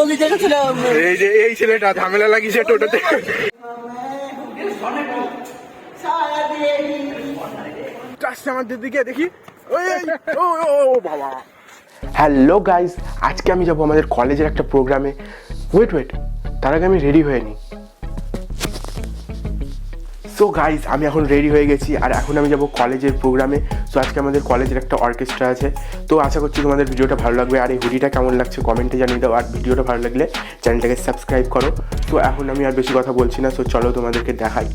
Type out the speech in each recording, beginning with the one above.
এই যে এই ছেলেটা ঝামেলা লাগিয়েছে টোটোতে। আমাদের দিকে দেখি। হ্যালো গাইস, আজকে আমি যাবো আমাদের কলেজের একটা প্রোগ্রামে। ওয়েট, তার আগে আমি রেডি হয়ে নিই। সো গাইস, আমি এখন রেডি হয়ে গেছি আর এখন আমি যাবো কলেজের প্রোগ্রামে। সো আজকে আমাদের কলেজের একটা অর্কেস্ট্রা আছে। তো আশা করছি তোমাদের ভিডিওটা ভালো লাগবে। আর এই হুডিটা কেমন লাগছে কমেন্টে জানিয়ে দাও। আর ভিডিওটা ভালো লাগলে চ্যানেলটাকে সাবস্ক্রাইব করো। তো এখন আমি আর বেশি কথা বলছি না। সো চলো তোমাদেরকে দেখাই।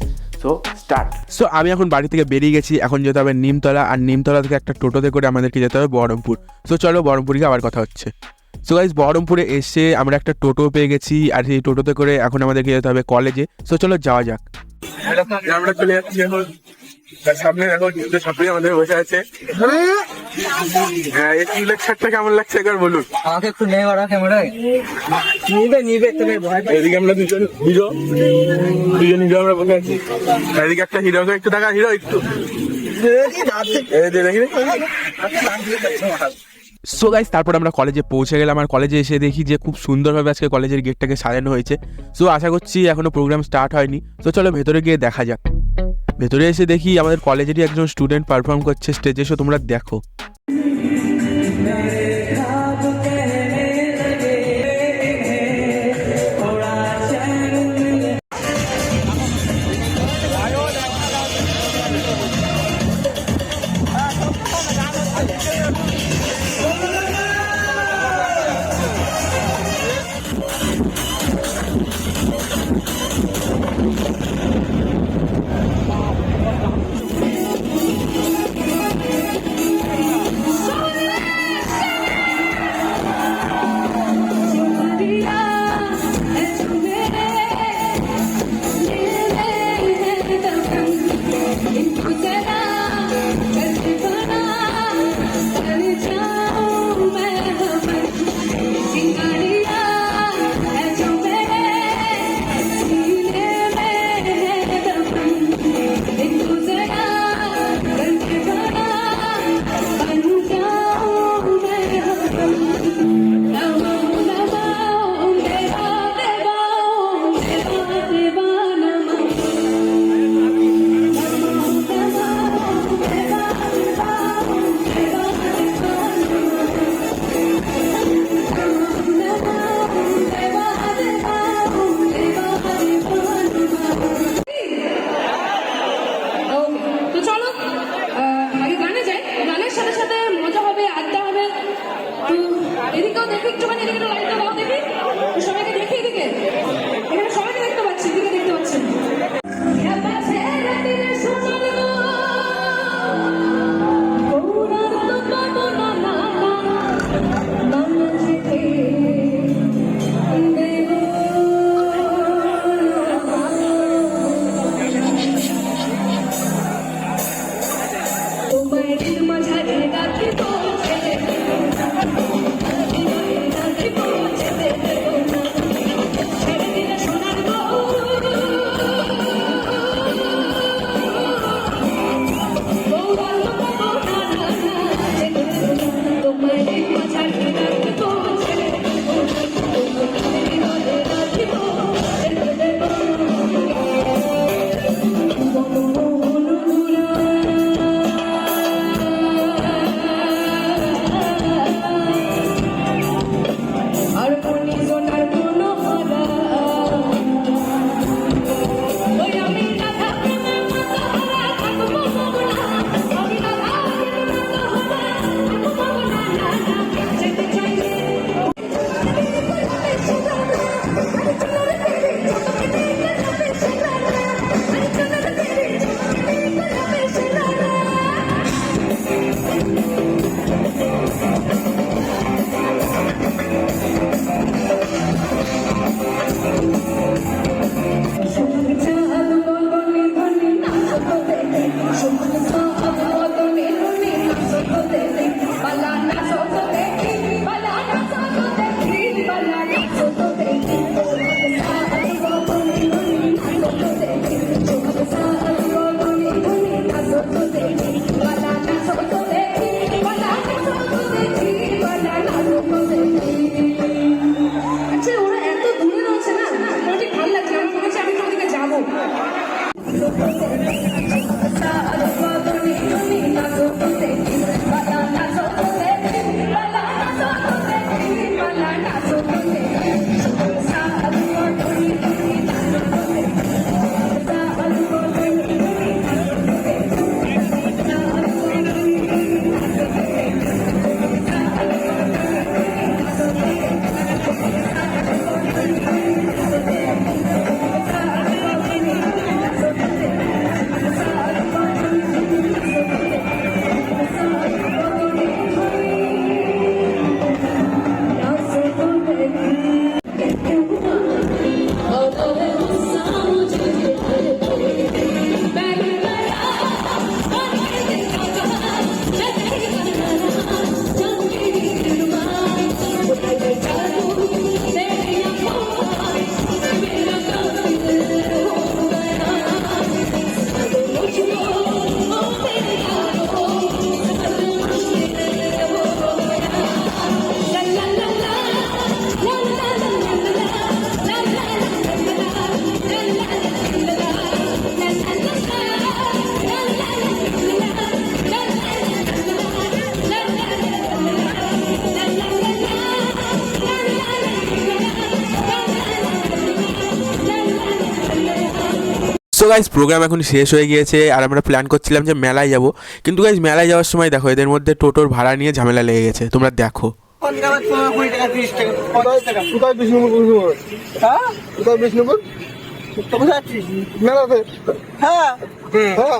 So start. সো আমি এখন বাড়ি থেকে বেরিয়ে গেছি। এখন যেতে হবে নিমতলা, আর নিমতলা থেকে একটা টোটোতে করে আমাদেরকে যেতে হবে বহরমপুর। সো চলো বহরমপুরকে আবার কথা হচ্ছে। সো গাইস, বহরমপুরে এসে আমরা একটা টোটো পেয়ে গেছি, আর সেই টোটোতে করে এখন আমাদেরকে যেতে হবে কলেজে। সো চলো যাওয়া যাক। আমরা চলে যাচ্ছি এখন। সামনে দেখো, সামনে আমাদের বসে আছে। হ্যাঁ, এই চুলের ছাড়টা কেমন লাগছে একবার বলুন। আমাকে একটু নেই ওরা ক্যামেরায় নিবে তুমি ভয় পাই। এদিকে আমরা দুজন হিরো আমরা বসে আছি। এদিকে একটা হিরোকে একটু দেখা, হিরো একটু দেখি। সো গাইস, তারপর আমরা কলেজে পৌঁছে গেলাম। আর কলেজে এসে দেখি যে খুব সুন্দরভাবে আজকে কলেজের গেটটাকে সাজানো হয়েছে। সো আশা করছি এখনো প্রোগ্রাম স্টার্ট হয়নি। তো চলো ভেতরে গিয়ে দেখা যাক। ভেতরে এসে দেখি আমাদের কলেজেরই একজন স্টুডেন্ট পারফর্ম করছে স্টেজে। এসে তোমরা দেখো। সো গাইজ প্রোগ্রাম এখন শেষ হয়ে গিয়েছে আর আমরা প্ল্যান করছিলাম যে মেলায় যাব, কিন্তু গাইজ মেলায় যাওয়ার সময় দেখো এদের মধ্যে টোটোর ভাড়া নিয়ে ঝামেলা লেগে গেছে, তোমরা দেখো। কোথায় বিষ্ণুপুর? হ্যাঁ কোথায় বিষ্ণুপুর? মেলাতে? হ্যাঁ হ্যাঁ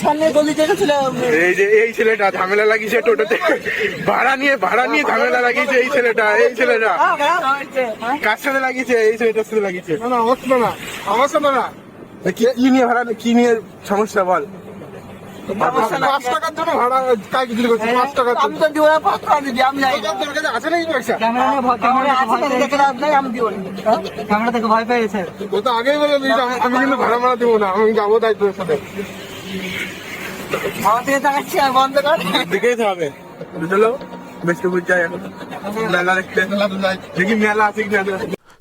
সামনে গলি দেখেছিলাম। এই যে এই ছেলেটা ঝামেলা লাগিয়েছে টোটোতে, ভাড়া নিয়ে ঝামেলা লাগিয়েছে এই ছেলেটা কার সাথে লাগিয়েছে? এই ছেলেটার সাথে লাগিয়েছে। না আমার সাথে না। কি নিয়ে ভাড়া, কি নিয়ে সমস্যা বল? 5 টাকার জন্য ভাড়া কাজ বিক্রি করছি। 5 টাকা আমি তো দিব না, 5 টাকা দিবি আমি যাই। তোর কাছে আছে নাকি পয়সা? ক্যামেরা থেকে ভয় পেয়েছে। ও তো আগেই বলে দিয়েছে আমি কিন্তু ভাড়া মারা দিব না, আমি যাবো তাই তোর সাথে। আমার থেকে তাকাচ্ছি আর বন্ধ কর। দেখেই তো হবে। চলো বিষ্ণুপুর যাই এখন মেলা দেখতে। দেখি মেলা আছে কি না।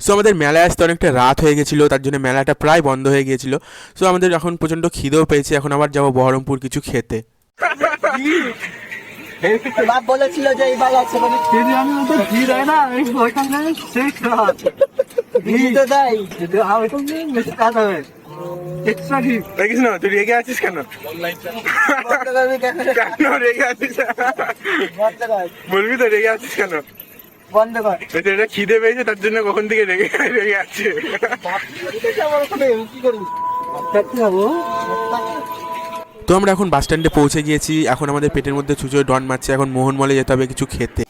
সো আমাদের মেলায় আসতে অনেকটা রাত হয়ে গেছিলো, তার জন্য মেলাটা প্রায় বন্ধ হয়ে গিয়েছিল। সো আমাদের এখন প্রচণ্ড খিদেও পেয়েছে, এখন আবার যাবো বহরমপুর কিছু খেতে। বাপ বলেছিল যে এই ভালো আছে মানে আমি তো ঘি দেয় না, ওইখানে সেই ঘি তো দেয়, ওইখান থেকে বেশি কাজ হবে। এক্সট্রা ঘি দেখিস না, তুই রেগে আছিস কেন? কেন রেগে আছিস? বলবি তো রেগে আছিস কেন? বন্ধ কর। এটা খিদে পেয়েছে তার জন্য কখন থেকে রেগে আছে। কি করবি? খাবো। তো আমরা এখন বাস স্ট্যান্ডে পৌঁছে গিয়েছি, এখন আমাদের পেটের মধ্যে ছুঁচোয় ডন মারছে, এখন মোহন মলে যেতে হবে কিছু খেতে।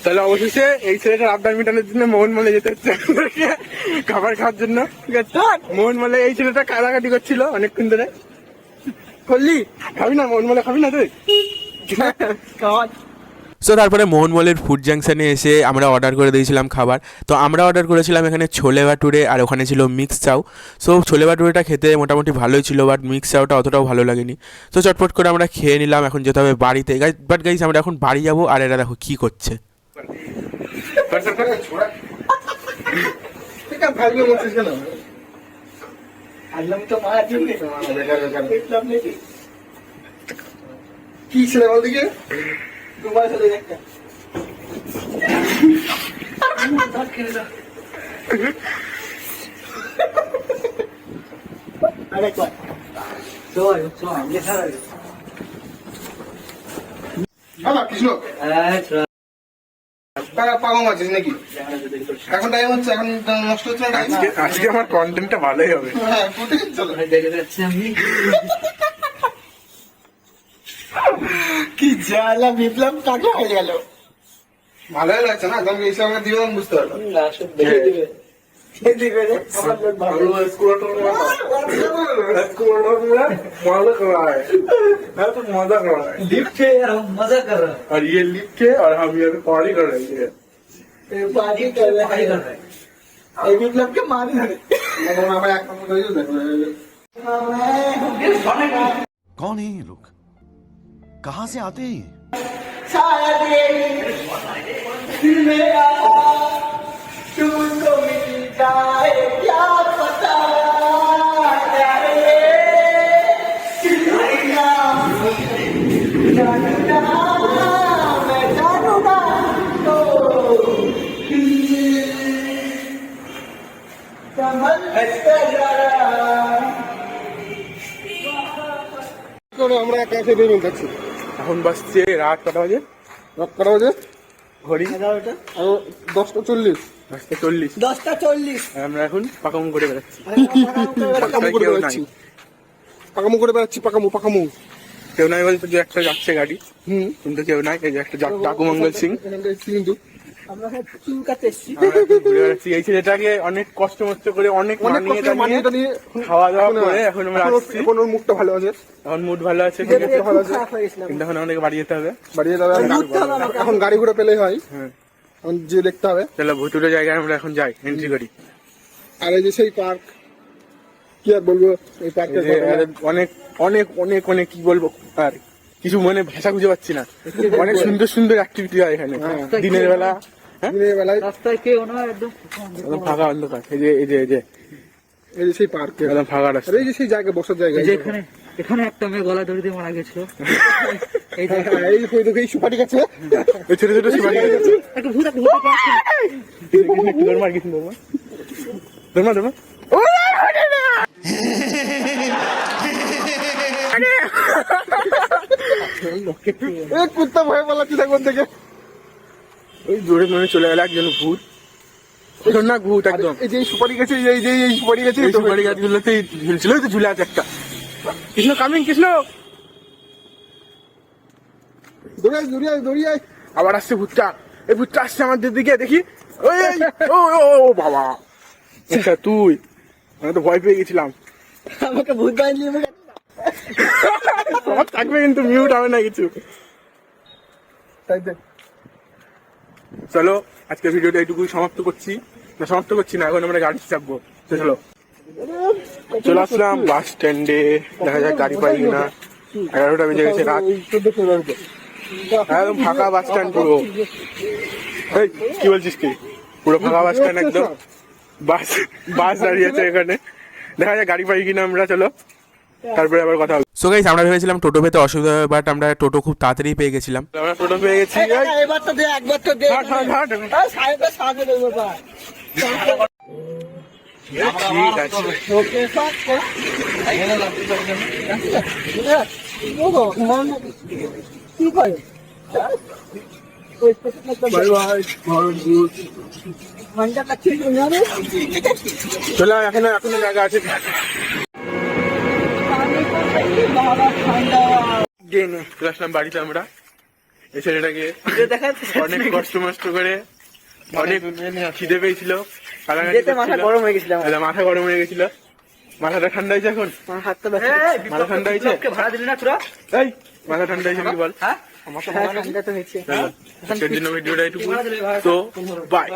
তাহলে অবশেষে এই ছেলেটার আবদার মেটানোর জন্য মোহন মলে যেতে হচ্ছে খাবার খাওয়ার জন্য। মোহন মলে এই ছেলেটা কাটাকাটি করছিল অনেকক্ষণ ধরে। করলি খাবি না মোহন মলে? খাবি না তুই? সো তারপরে মোহনমলের ফুড জাংশনে এসে আমরা অর্ডার করে দিয়েছিলাম খাবার। তো আমরা অর্ডার করেছিলাম এখানে ছোলে ভাটুরে, আর ওখানে ছিল মিক্স চাউ। সো ছোলে ভাটুরেটা খেতে মোটামুটি ভালোই ছিল, বাট মিক্স চাউটা অতটাও ভালো লাগেনি। তো চটপট করে আমরা খেয়ে নিলাম, এখন যেতে হবে বাড়িতে। বাট গাইজ আমরা এখন বাড়ি যাবো, আর এরা দেখো কী করছে। কি ছেলে বল দিকে তোমার সাথে একটা আরেকবার চল আমি ছাড়া কৃষ্ণ পাগল আছিস নাকি? এখন টাইম হচ্ছে, এখন নষ্ট হচ্ছে না। আজকে আমার কন্টেন্টটা ভালোই হবে। হ্যাঁ চলো দেখে যাচ্ছি আমি। কি জ্বালা বিপ্লব টাকা হয়ে গেল। ভালোই লাগছে না? তোমাকে এইসব আমরা দিবে বুঝতে পারবো না। मजा कर रहा है लिफ्ट के यार हम मजा कर रहे हैं और ये लिफ्ट के और हम ये पार्टी कर रहे हैं। पार्टी कर रहे हैं ये विप्लव के मार रहे। कौन है ये लोग? कहाँ से आते हैं? शायद ये दिल मेरा तुमको मिल जाए क्या पता আমরা একা এসে বেরিয়ে যাচ্ছি। এখন বাজছে রাত কটা বাজে? ঘড়ি 10:40। 10:40। আমরা এখন পাকামু করে বেড়াচ্ছি। পাকামু কেউ নাই বলতে যে একটা যাচ্ছে গাড়ি, কিন্তু কেউ নাই। এই যে একটা ডাকু মঙ্গল সিং কিন্তু আমরা চুলকাতে এসেছি। ঘুরে বেড়াচ্ছি। এই ছেলেটাকে অনেক কষ্ট করে অনেক মানিয়ে খাওয়া দাওয়া করে এখন আমরা আসছি। এখন ওর মুখটা ভালো আছে, এখন মুড ভালো আছে, কিন্তু এখন আমাদেরকে বাড়ি যেতে হবে। এখন গাড়ি ঘোড়া পেলেই হয়। এখন যে দেখতে হবে। চলো ভুতুরে জায়গায় আমরা এখন যাই, এন্ট্রি করি। আর এই যে সেই পার্ক, কি আর বলবো এই পার্কের অনেক অনেক অনেক অনেক কি বলবো, আর কিছু মনে ভাষা খুঁজে পাচ্ছি না। অনেক সুন্দর সুন্দর অ্যাক্টিভিটি হয় এখানে দিনের বেলা। দিনের বেলায় রাস্তায় কেউ না, একদম ফাঁকা অন্ধকার। এই যে এই যে এই যে এই যে সেই পার্ক, একদম ফাঁকা রাস্তা। এই যে সেই জায়গা, বসার জায়গা। এখানে একটা মেয়ে গলা দড়ি দিয়ে মারা গেছিল। এই সুপারি গাছে ছোট ছোট সুপারি গাছ আছে। একটা ভূত ধর্মা কিছু ধর্মা ধর্মা ধর্মা কুত্তা ভয় পালাচ্ছি তখন থেকে। ওই জোরে মনে চলে গেল একজন ভূত, না ভূত একদম। এই যে সুপারি গেছে, এই সুপারি গেছে, সুপারি গাছগুলোতেই ঝুলছিল, ওই তো ঝুলে আছে একটা। কৃষ্ণ কামিং, কৃষ্ণ দৌড়িয়ে আবার আসছে ভূতটা। এই ভূতটা আসছে আমাদের দিকে, দেখি। ওই ও বাবা, আচ্ছা তুই, আমি তো ভয় পেয়ে গেছিলাম। আমাকে ভূত বানিয়ে সব থাকবে কিন্তু মিউট হবে না কিছু। চলো আজকে ভিডিওটা এইটুকুই সমাপ্ত করছি, না এখন আমরা গাড়ি চাপবো। চলো চলে আসলাম বাস স্ট্যান্ডে, দেখা যাক গাড়ি পাই কিনা। 11টা বেজে গেছে রাত, একদম ফাঁকা বাস স্ট্যান্ড পুরো। এই কি বলছিস তুই? পুরো ফাঁকা বাস স্ট্যান্ড একদম, বাস দাঁড়িয়ে আছে এখানে। দেখা যাক গাড়ি পাই কিনা আমরা, চলো তারপরে আবার কথা হবে। সো গাইস, আমরা ভেবেছিলাম টোটো পেতে অসুবিধা হবে, বাট আমরা টোটো খুব তাড়াতাড়ি পেয়ে গেছিলাম। আমরা টোটো পেয়ে গেছি। এবার তো দে, একবার তো দে। সাহেবের সাথে দেবো বা ঠিক আছে। ওকে স্যার কি করে ঘন্টা কাছে চলো এখনো জায়গা আছে। চলে আসলাম বাড়িতে আমরা। এই ছেলেটাকে অনেক কষ্ট মষ্ট করে, অনেক খিদে পেয়েছিল, মাথা গরম হয়ে গেছিল। মাথা গরম হয়ে গেছিল। মাথাটা ঠান্ডা হয়েছে এখন, হাতটা মাথা ঠান্ডা হয়েছে। ভাড়া দিলি না তোরা? এই মাথা ঠান্ডা হয়েছে কি বল? ঠান্ডা তো হচ্ছে। আজকের জন্য ভিডিওটা এটুকু, তো বাই।